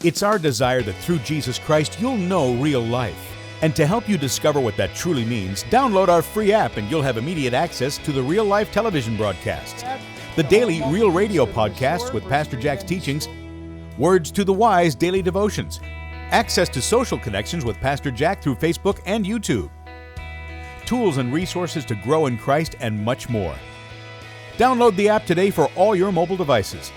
It's our desire that through Jesus Christ, you'll know real life. And to help you discover what that truly means, download our free app and you'll have immediate access to the real-life television broadcasts, the daily Real Radio podcasts with Pastor Jack's teachings, Words to the Wise daily devotions, access to social connections with Pastor Jack through Facebook and YouTube, tools and resources to grow in Christ, and much more. Download the app today for all your mobile devices.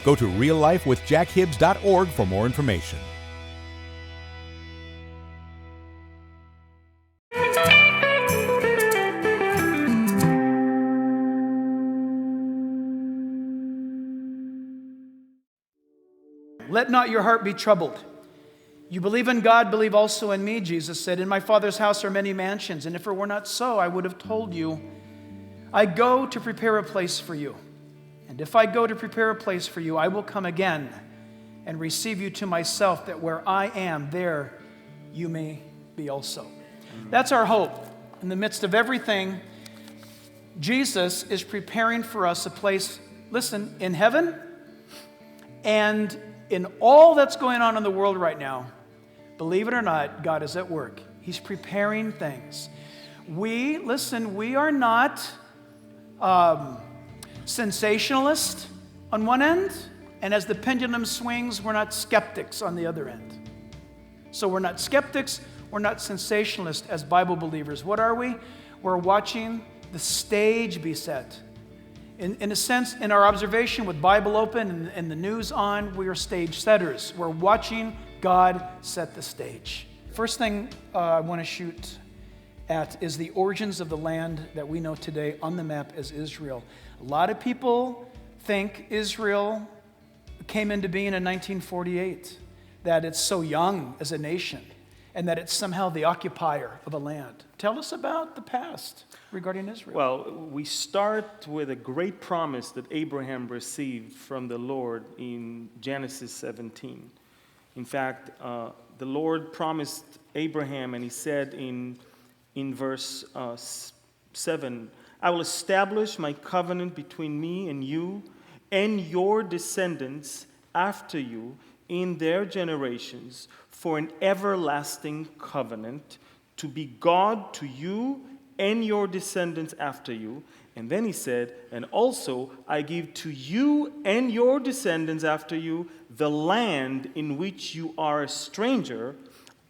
Go to reallifewithjackhibbs.org for more information. Let not your heart be troubled. You believe in God, believe also in me, Jesus said. In my Father's house are many mansions, and if it were not so, I would have told you. I go to prepare a place for you. And if I go to prepare a place for you, I will come again and receive you to myself, that where I am, there you may be also. That's our hope. In the midst of everything, Jesus is preparing for us a place, listen, in heaven, and in all that's going on in the world right now. Believe it or not, God is at work. He's preparing things. We are not sensationalist on one end, and as the pendulum swings, we're not skeptics on the other end. So we're not skeptics, we're not sensationalists as Bible believers. What are we? We're watching the stage be set. In a sense, in our observation with Bible open and the news on, we are stage setters. We're watching God set the stage. First thing I want to shoot at is the origins of the land that we know today on the map as Israel. A lot of people think Israel came into being in 1948, that it's so young as a nation, and that it's somehow the occupier of a land. Tell us about the past regarding Israel. Well, we start with a great promise that Abraham received from the Lord in Genesis 17. In fact, the Lord promised Abraham, and he said in verse 7, I will establish my covenant between me and you and your descendants after you in their generations for an everlasting covenant, to be God to you and your descendants after you. And then he said, and also I give to you and your descendants after you the land in which you are a stranger,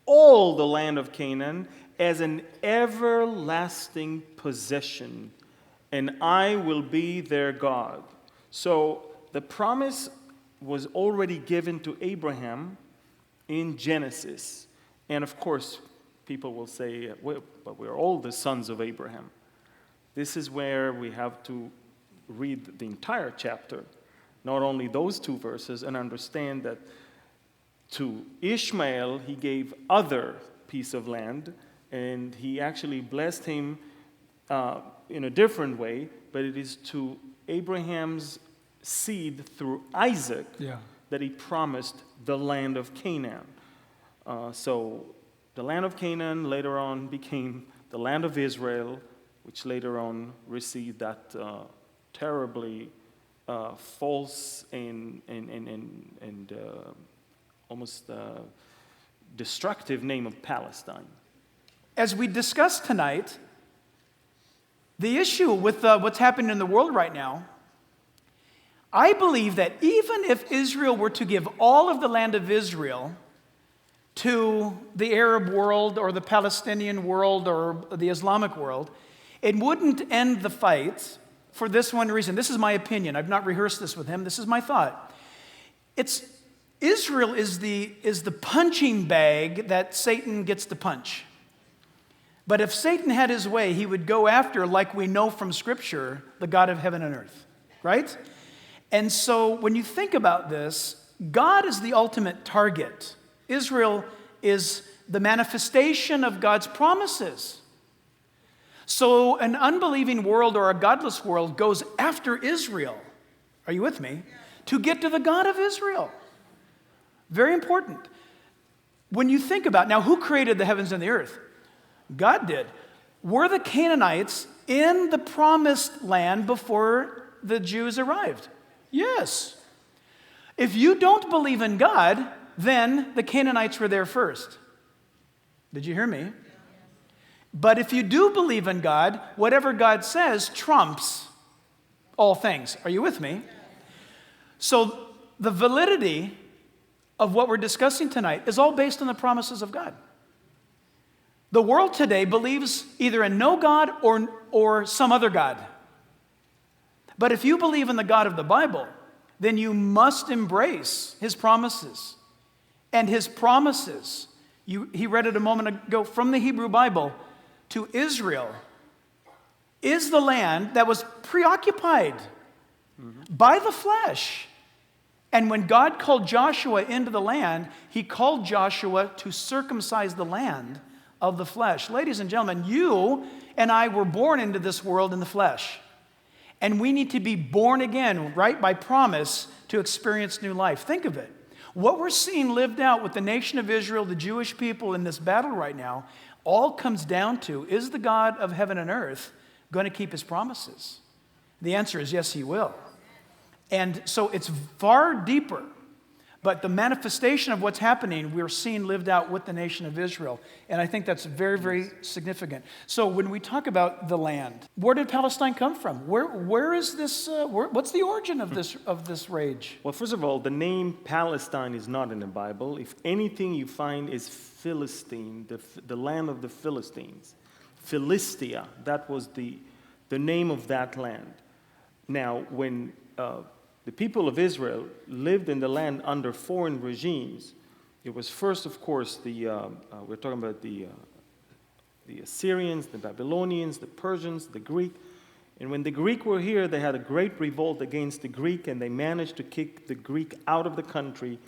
all the land of Canaan, as an everlasting possession, and I will be their God. So the promise was already given to Abraham in Genesis. And of course, people will say, well, but we're all the sons of Abraham. This is where we have to read the entire chapter, not only those two verses, and understand that to Ishmael, he gave other piece of land, and he actually blessed him in a different way, but it is to Abraham's seed through Isaac that he promised the land of Canaan. So the land of Canaan later on became the land of Israel, which later on received that terribly false and almost destructive name of Palestine. As we discussed tonight, the issue with what's happening in the world right now, I believe that even if Israel were to give all of the land of Israel to the Arab world or the Palestinian world or the Islamic world, it wouldn't end the fight for this one reason. This is my opinion. I've not rehearsed this with him. This is my thought. Israel is the punching bag that Satan gets to punch. But if Satan had his way, he would go after, like we know from Scripture, the God of heaven and earth, right? And so when you think about this, God is the ultimate target. Israel is the manifestation of God's promises. So an unbelieving world or a godless world goes after Israel, are you with me, to get to the God of Israel. Very important. When you think about, now who created the heavens and the earth? God did. Were the Canaanites in the promised land before the Jews arrived? Yes. If you don't believe in God, then the Canaanites were there first. Did you hear me? But if you do believe in God, whatever God says trumps all things. Are you with me? So the validity of what we're discussing tonight is all based on the promises of God. The world today believes either in no God or some other God. But if you believe in the God of the Bible, then you must embrace His promises. And His promises, he read it a moment ago from the Hebrew Bible, to Israel is the land that was preoccupied by the flesh. And when God called Joshua into the land, He called Joshua to circumcise the land of the flesh. Ladies and gentlemen, you and I were born into this world in the flesh. And we need to be born again, right, by promise to experience new life. Think of it. What we're seeing lived out with the nation of Israel, the Jewish people in this battle right now, all comes down to, is the God of heaven and earth going to keep His promises? The answer is yes, He will. And so it's far deeper. But the manifestation of what's happening, we're seeing lived out with the nation of Israel. And I think that's very, very significant. So when we talk about the land, where did Palestine come from? Where is this, what's the origin of this rage? Well, first of all, the name Palestine is not in the Bible. If anything you find is Philistine, the land of the Philistines. Philistia, that was the name of that land. Now, when the people of Israel lived in the land under foreign regimes, it was first, of course, we're talking about the Assyrians, the Babylonians, the Persians, the Greek. And when the Greek were here, they had a great revolt against the Greek, and they managed to kick the Greek out of the country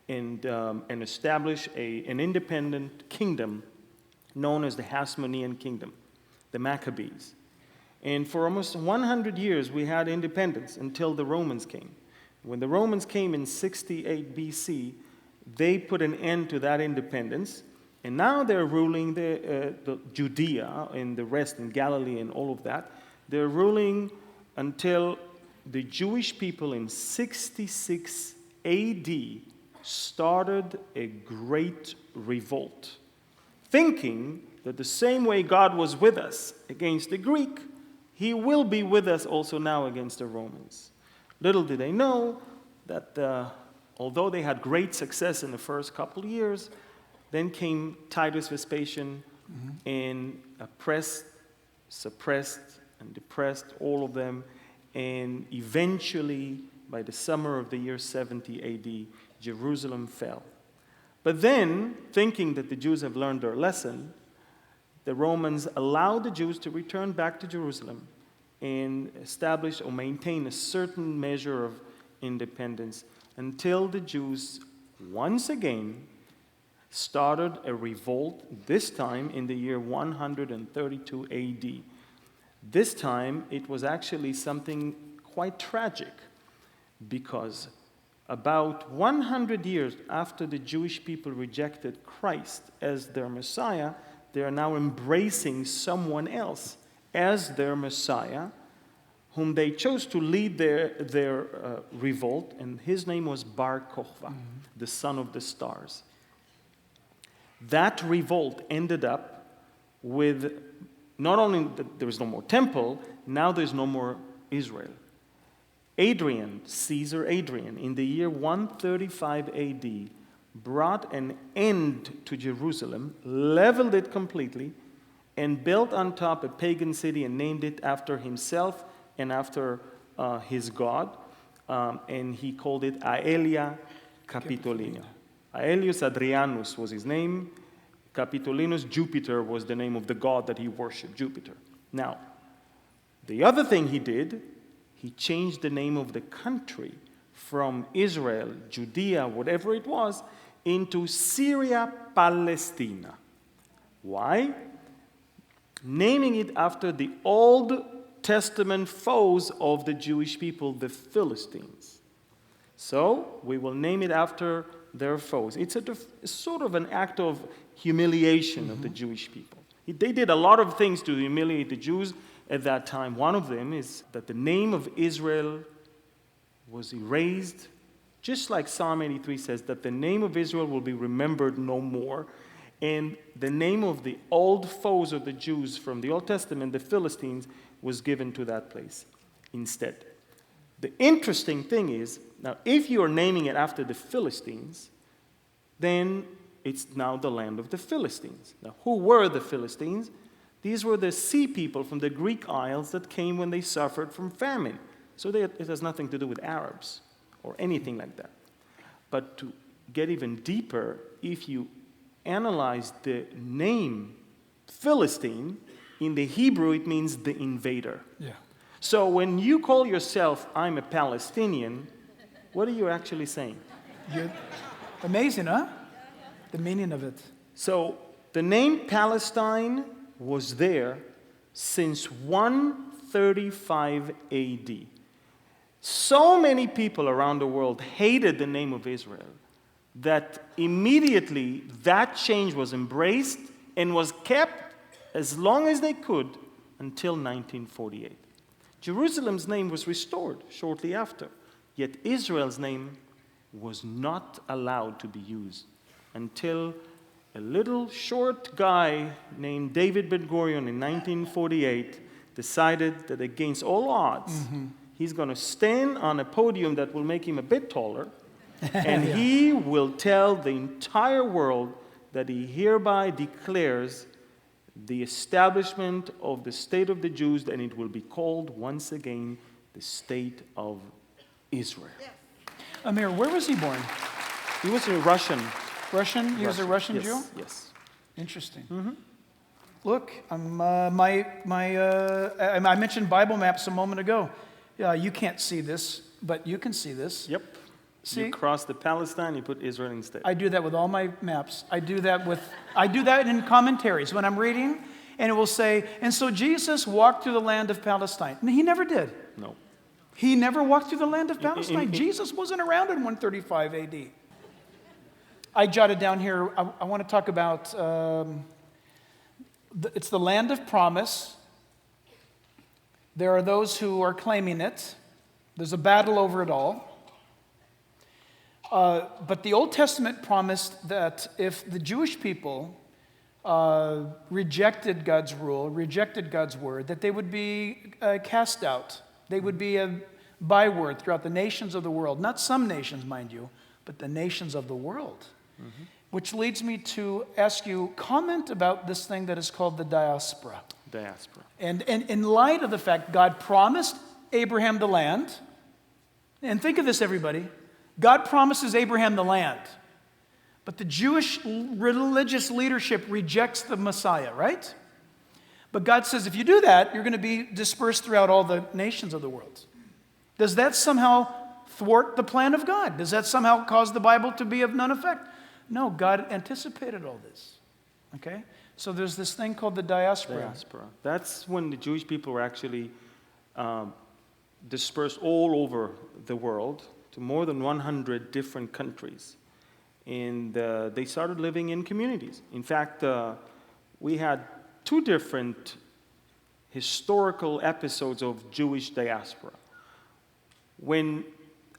and establish an independent kingdom known as the Hasmonean Kingdom, the Maccabees. And for almost 100 years, we had independence until the Romans came. When the Romans came in 68 BC, they put an end to that independence, and now they're ruling the Judea and the rest in Galilee and all of that. They're ruling until the Jewish people in 66 AD started a great revolt, thinking that the same way God was with us against the Greek, He will be with us also now against the Romans. Little did they know that although they had great success in the first couple of years, then came Titus Vespasian and oppressed, suppressed, and depressed all of them. And eventually, by the summer of the year 70 AD, Jerusalem fell. But then, thinking that the Jews have learned their lesson, the Romans allowed the Jews to return back to Jerusalem and establish or maintain a certain measure of independence until the Jews once again started a revolt, this time in the year 132 AD. This time it was actually something quite tragic, because about 100 years after the Jewish people rejected Christ as their Messiah, they are now embracing someone else as their Messiah, whom they chose to lead their revolt, and his name was Bar Kokhba, the son of the stars. That revolt ended up with not only that there was no more temple, now there's no more Israel. Caesar Adrian, in the year 135 AD, brought an end to Jerusalem, leveled it completely, and built on top a pagan city and named it after himself and after his god. And he called it Aelia Capitolina. Aelius Adrianus was his name. Capitolinus, Jupiter, was the name of the god that he worshipped, Jupiter. Now, the other thing he did, he changed the name of the country from Israel, Judea, whatever it was, into Syria Palestina. Why? Naming it after the Old Testament foes of the Jewish people, the Philistines. So we will name it after their foes. It's sort of an act of humiliation of the Jewish people. They did a lot of things to humiliate the Jews at that time. One of them is that the name of Israel was erased Just like Psalm 83 says that the name of Israel will be remembered no more, and the name of the old foes of the Jews from the Old Testament, the Philistines, was given to that place instead. The interesting thing is, now if you are naming it after the Philistines, then it's now the land of the Philistines. Now, who were the Philistines? These were the sea people from the Greek Isles that came when they suffered from famine. So it has nothing to do with Arabs or anything like that. But to get even deeper, if you analyze the name Philistine, in the Hebrew it means the invader. Yeah. So when you call yourself, I'm a Palestinian, what are you actually saying? Amazing, huh? The meaning of it. So the name Palestine was there since 135 AD. So many people around the world hated the name of Israel that immediately that change was embraced and was kept as long as they could until 1948. Jerusalem's name was restored shortly after, yet Israel's name was not allowed to be used until a little short guy named David Ben-Gurion in 1948 decided that against all odds, he's going to stand on a podium that will make him a bit taller, and he will tell the entire world that he hereby declares the establishment of the state of the Jews, and it will be called once again the state of Israel. Amir, where was he born? He was a Russian. Russian? He was a Russian Jew? Yes. Interesting. Look, I mentioned Bible maps a moment ago. You can't see this, but you can see this. Yep. See? You cross the Palestine, you put Israel instead. I do that with all my maps. I do that in commentaries when I'm reading, and it will say, and so Jesus walked through the land of Palestine. And he never did. No. He never walked through the land of Palestine. Jesus wasn't around in 135 AD. I jotted down here, I want to talk about, it's the land of promise. There are those who are claiming it. There's a battle over it all. But the Old Testament promised that if the Jewish people rejected God's rule, rejected God's word, that they would be cast out. They would be a byword throughout the nations of the world. Not some nations, mind you, but the nations of the world. Which leads me to ask you, comment about this thing that is called the diaspora. Diaspora. And in light of the fact God promised Abraham the land, and think of this, everybody, God promises Abraham the land, but the Jewish religious leadership rejects the Messiah, right? But God says, if you do that, you're going to be dispersed throughout all the nations of the world. Does that somehow thwart the plan of God? Does that somehow cause the Bible to be of none effect? No, God anticipated all this, okay? So there's this thing called the diaspora. Diaspora. That's when the Jewish people were actually dispersed all over the world to more than 100 different countries. And they started living in communities. In fact, we had two different historical episodes of Jewish diaspora. When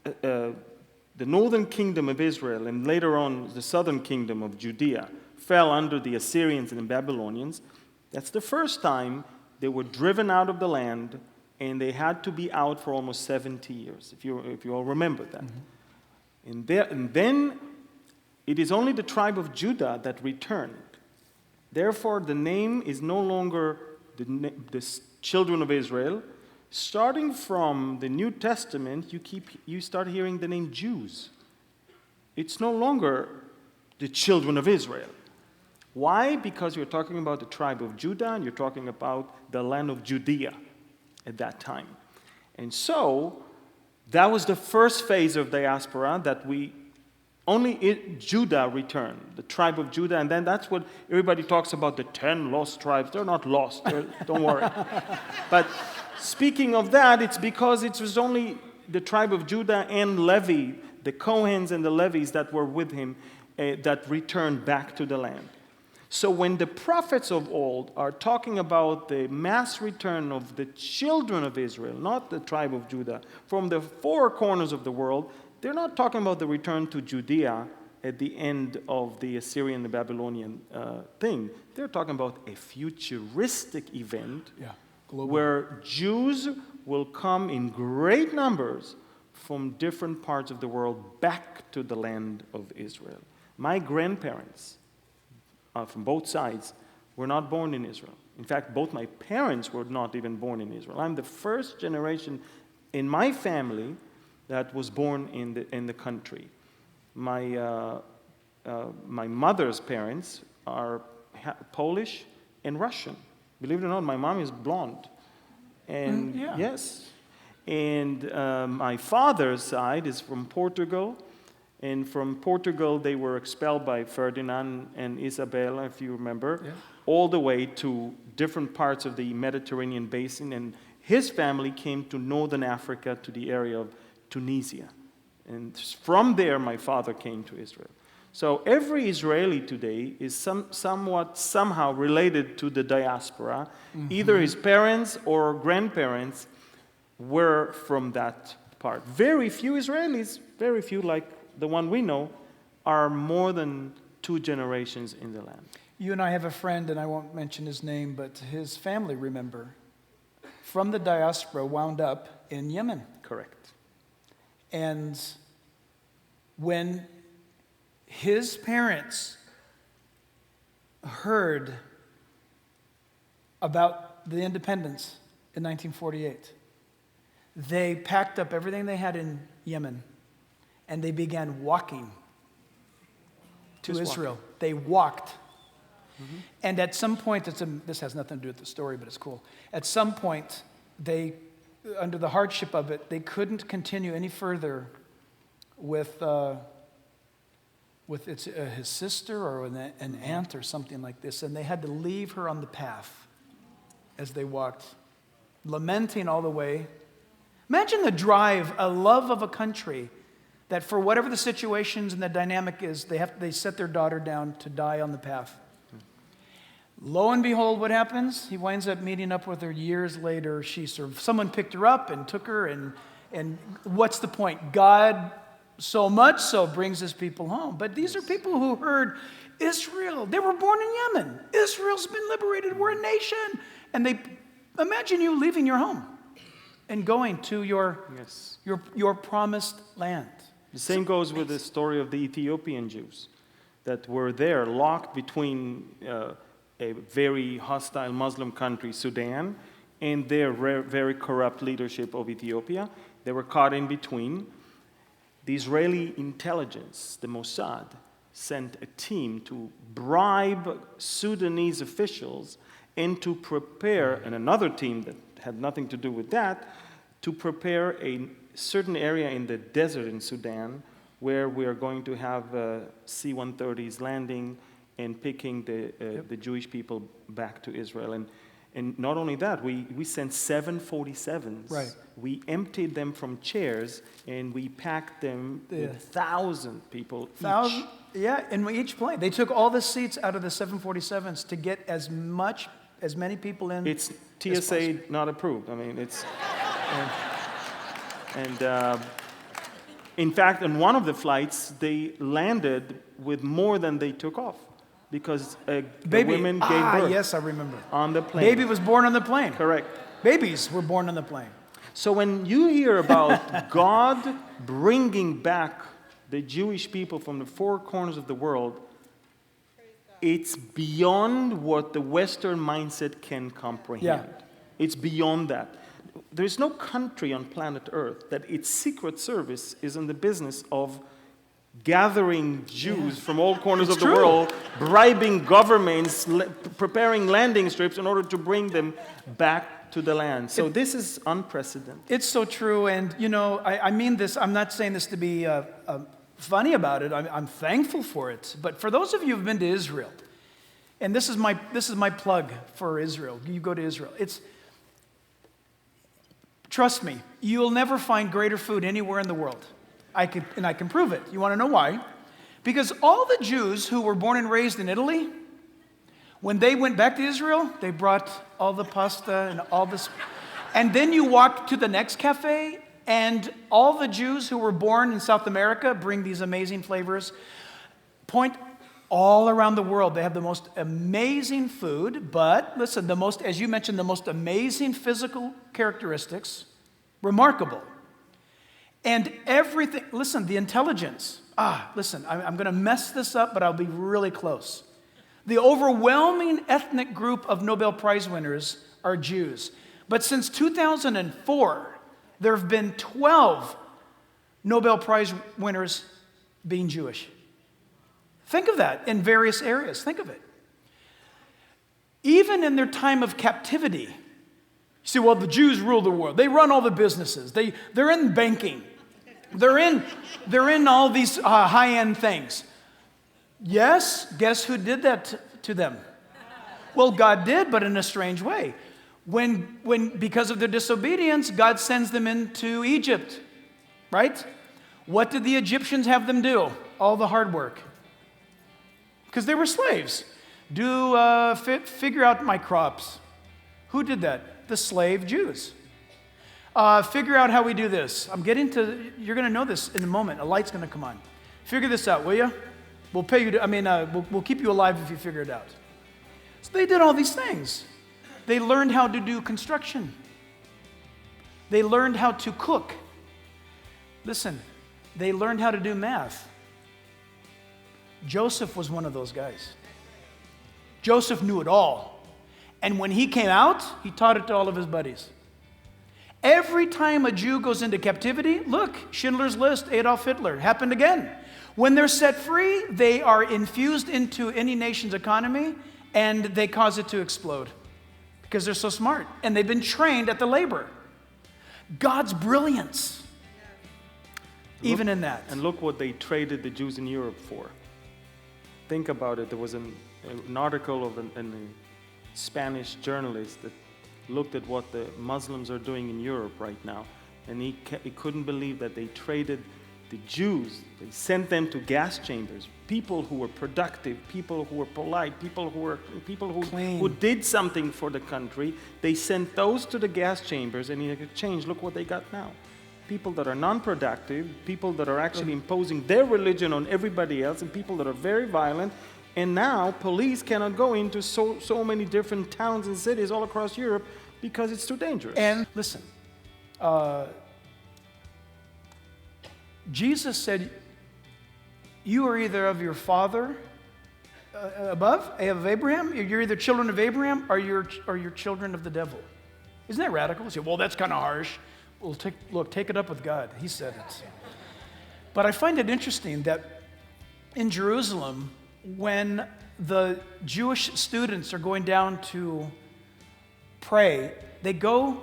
the northern kingdom of Israel and later on the southern kingdom of Judea fell under the Assyrians and the Babylonians, that's the first time they were driven out of the land, and they had to be out for almost 70 years, if you all remember that. And then it is only the tribe of Judah that returned. Therefore, the name is no longer the children of Israel. Starting from the New Testament, you start hearing the name Jews. It's no longer the children of Israel. Why? Because you're talking about the tribe of Judah, and you're talking about the land of Judea at that time. And so, that was the first phase of diaspora that Judah returned, the tribe of Judah, and then that's what everybody talks about, the 10 lost tribes. They're not lost, don't worry. But speaking of that, it's because it was only the tribe of Judah and Levi, the Kohens and the Levites that were with him, that returned back to the land. So when the prophets of old are talking about the mass return of the children of Israel, not the tribe of Judah, from the four corners of the world, they're not talking about the return to Judea at the end of the Assyrian and Babylonian thing. They're talking about a futuristic event where Jews will come in great numbers from different parts of the world back to the land of Israel. My grandparents, from both sides, were not born in Israel. In fact, both my parents were not even born in Israel. I'm the first generation in my family that was born in the country. My mother's parents are Polish and Russian. Believe it or not, my mom is blonde. And yes. And my father's side is from Portugal. And from Portugal, they were expelled by Ferdinand and Isabella, if you remember, all the way to different parts of the Mediterranean basin. And his family came to northern Africa, to the area of Tunisia. And from there, my father came to Israel. So every Israeli today is somehow related to the diaspora. Either his parents or grandparents were from that part. Very few Israelis, very few like the one we know, are more than 2 generations in the land. You and I have a friend, and I won't mention his name, but his family, remember, from the diaspora wound up in Yemen. Correct. And when his parents heard about the independence in 1948, they packed up everything they had in Yemen, and they began walking to Israel. Walking. They walked. And at some point, this has nothing to do with the story, but it's cool. At some point, they, under the hardship of it, they couldn't continue any further with his sister or an aunt or something like this, and they had to leave her on the path as they walked, lamenting all the way. Imagine the drive, a love of a country that for whatever the situations and the dynamic is, they set their daughter down to die on the path. Lo and behold, what happens? He winds up meeting up with her years later. Someone picked her up and took her, and what's the point? God so much so brings his people home. But these are people who heard Israel. They were born in Yemen. Israel's been liberated. We're a nation. And they imagine you leaving your home and going to your promised land. The same goes with the story of the Ethiopian Jews that were there, locked between a very hostile Muslim country, Sudan, and their very corrupt leadership of Ethiopia. They were caught in between. The Israeli intelligence, the Mossad, sent a team to bribe Sudanese officials and to prepare, and another team that had nothing to do with that, to prepare a certain area in the desert in Sudan where we are going to have C-130s landing and picking the Jewish people back to Israel. And not only that, we sent 747s. Right. We emptied them from chairs and we packed them with 1,000 people each. Yeah, in each plane. They took all the seats out of the 747s to get as many people in. It's TSA not approved. I mean, it's... in fact, on one of the flights, they landed with more than they took off because the women gave birth. Yes, I remember. On the plane. Baby was born on the plane. Correct. Babies were born on the plane. So when you hear about God bringing back the Jewish people from the 4 corners of the world, it's beyond what the Western mindset can comprehend. Yeah. It's beyond that. There's no country on planet Earth that its secret service is in the business of gathering Jews from all corners of the world, bribing governments, preparing landing strips in order to bring them back to the land. So this is unprecedented. It's so true, and you know, I mean this. I'm not saying this to be funny about it. I'm thankful for it. But for those of you who've been to Israel, and this is my plug for Israel. You go to Israel. Trust me, you'll never find greater food anywhere in the world. I can prove it. You want to know why? Because all the Jews who were born and raised in Italy, when they went back to Israel, they brought all the pasta and all this. And then you walk to the next cafe, And all the Jews who were born in South America bring these amazing flavors. Point all around the world, they have the most amazing food, but listen, as you mentioned, the most amazing physical characteristics, remarkable. And everything, listen, the intelligence. Listen, I'm going to mess this up, but I'll be really close. The overwhelming ethnic group of Nobel Prize winners are Jews. But since 2004, there have been 12 Nobel Prize winners being Jewish. Think of that in various areas. Think of it. Even in their time of captivity, you see, well, the Jews rule the world. They run all the businesses. They're in banking. They're in all these high-end things. Yes, guess who did that to them? Well, God did, but in a strange way. When because of their disobedience, God sends them into Egypt, right? What did the Egyptians have them do? All the hard work. Because they were slaves. Figure out my crops. Who did that? The slave Jews. Figure out how we do this. You're going to know this in a moment. A light's going to come on. Figure this out, will you? We'll pay you we'll keep you alive if you figure it out. So they did all these things. They learned how to do construction. They learned how to cook. Listen, they learned how to do math. Joseph was one of those guys. Joseph knew it all. And when he came out, he taught it to all of his buddies. Every time a Jew goes into captivity, look, Schindler's List, Adolf Hitler, happened again. When they're set free, they are infused into any nation's economy and they cause it to explode because they're so smart and they've been trained at the labor. God's brilliance, even in that. And look what they traded the Jews in Europe for. Think about it. There was an article of a Spanish journalist that looked at what the Muslims are doing in Europe right now, and he couldn't believe that they traded the Jews. They sent them to gas chambers. People who were productive, people who were polite, people who did something for the country. They sent those to the gas chambers, and in exchange, look what they got now. People that are non-productive, people that are actually imposing their religion on everybody else, and people that are very violent. And now police cannot go into so many different towns and cities all across Europe because it's too dangerous. And listen, Jesus said, you are either of your father above, of Abraham, you're either children of Abraham or you're children of the devil. Isn't that radical? You say, well, that's kind of harsh. Well, take it up with God. He said it. But I find it interesting that in Jerusalem, when the Jewish students are going down to pray, they go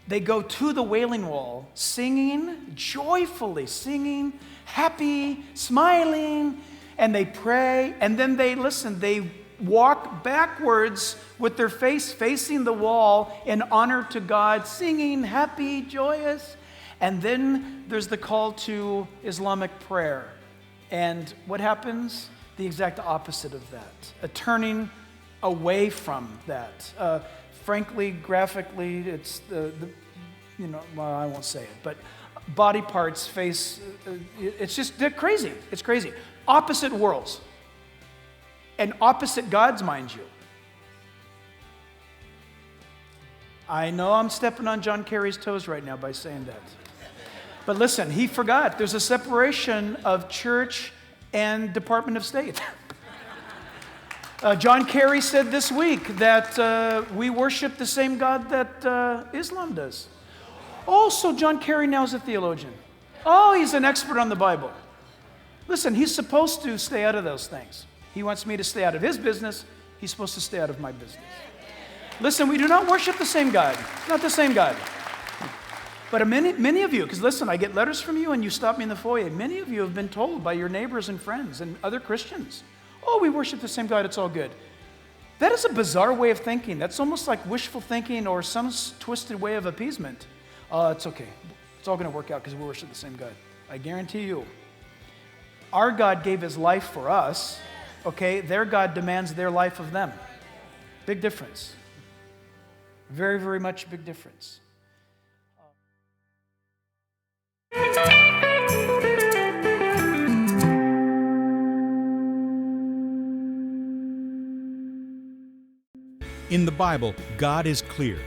to the Wailing Wall, singing, joyfully singing, happy, smiling, and they pray, and then they walk backwards with their face facing the wall in honor to God, singing, happy, joyous. And then there's the call to Islamic prayer. And what happens? The exact opposite of that, a turning away from that. Frankly, graphically, it's I won't say it, but body parts, face, they're crazy. It's crazy. Opposite worlds. And opposite gods, mind you. I know I'm stepping on John Kerry's toes right now by saying that. But listen, he forgot. There's a separation of church and Department of State. John Kerry said this week that we worship the same God that Islam does. Oh, so John Kerry now is a theologian. Oh, he's an expert on the Bible. Listen, he's supposed to stay out of those things. He wants me to stay out of his business. He's supposed to stay out of my business. Listen, we do not worship the same God. Not the same God. But many of you, because listen, I get letters from you and you stop me in the foyer. Many of you have been told by your neighbors and friends and other Christians, oh, we worship the same God, it's all good. That is a bizarre way of thinking. That's almost like wishful thinking or some twisted way of appeasement. It's okay. It's all going to work out because we worship the same God. I guarantee you. Our God gave his life for us. Okay, their God demands their life of them. Big difference. Very, very much big difference. In the Bible, God is clear.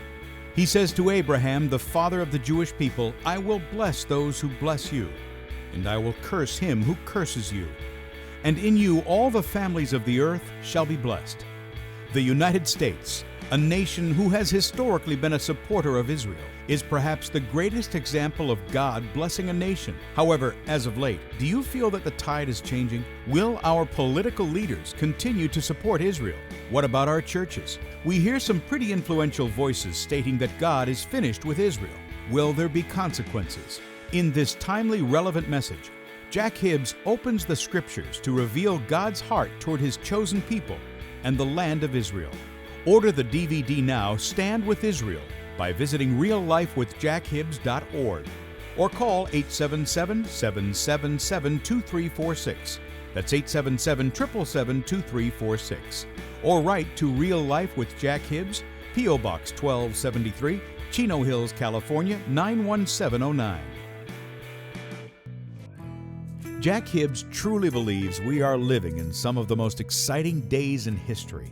He says to Abraham, the father of the Jewish people, "I will bless those who bless you, and I will curse him who curses you. And in you all the families of the earth shall be blessed." The United States, a nation who has historically been a supporter of Israel, is perhaps the greatest example of God blessing a nation. However, as of late, do you feel that the tide is changing? Will our political leaders continue to support Israel? What about our churches? We hear some pretty influential voices stating that God is finished with Israel. Will there be consequences? In this timely, relevant message, Jack Hibbs opens the scriptures to reveal God's heart toward His chosen people and the land of Israel. Order the DVD now, Stand with Israel, by visiting reallifewithjackhibbs.org or call 877-777-2346. That's 877-777-2346. Or write to Real Life with Jack Hibbs, P.O. Box 1273, Chino Hills, California 91709. Jack Hibbs truly believes we are living in some of the most exciting days in history,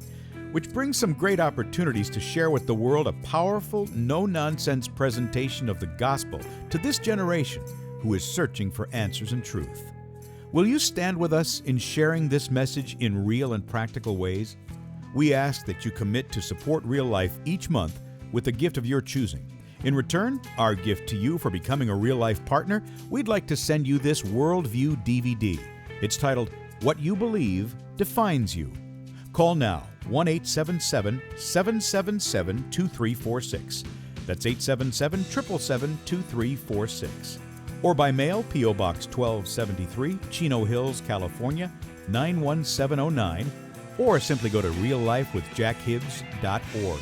which brings some great opportunities to share with the world a powerful, no-nonsense presentation of the gospel to this generation who is searching for answers and truth. Will you stand with us in sharing this message in real and practical ways? We ask that you commit to support Real Life each month with a gift of your choosing. In return, our gift to you for becoming a Real Life partner, we'd like to send you this Worldview DVD. It's titled, What You Believe Defines You. Call now, 1-877-777-2346. That's 877-777-2346. Or by mail, P.O. Box 1273, Chino Hills, California 91709, or simply go to reallifewithjackhibbs.org.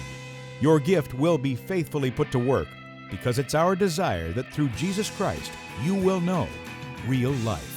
Your gift will be faithfully put to work because it's our desire that through Jesus Christ you will know real life.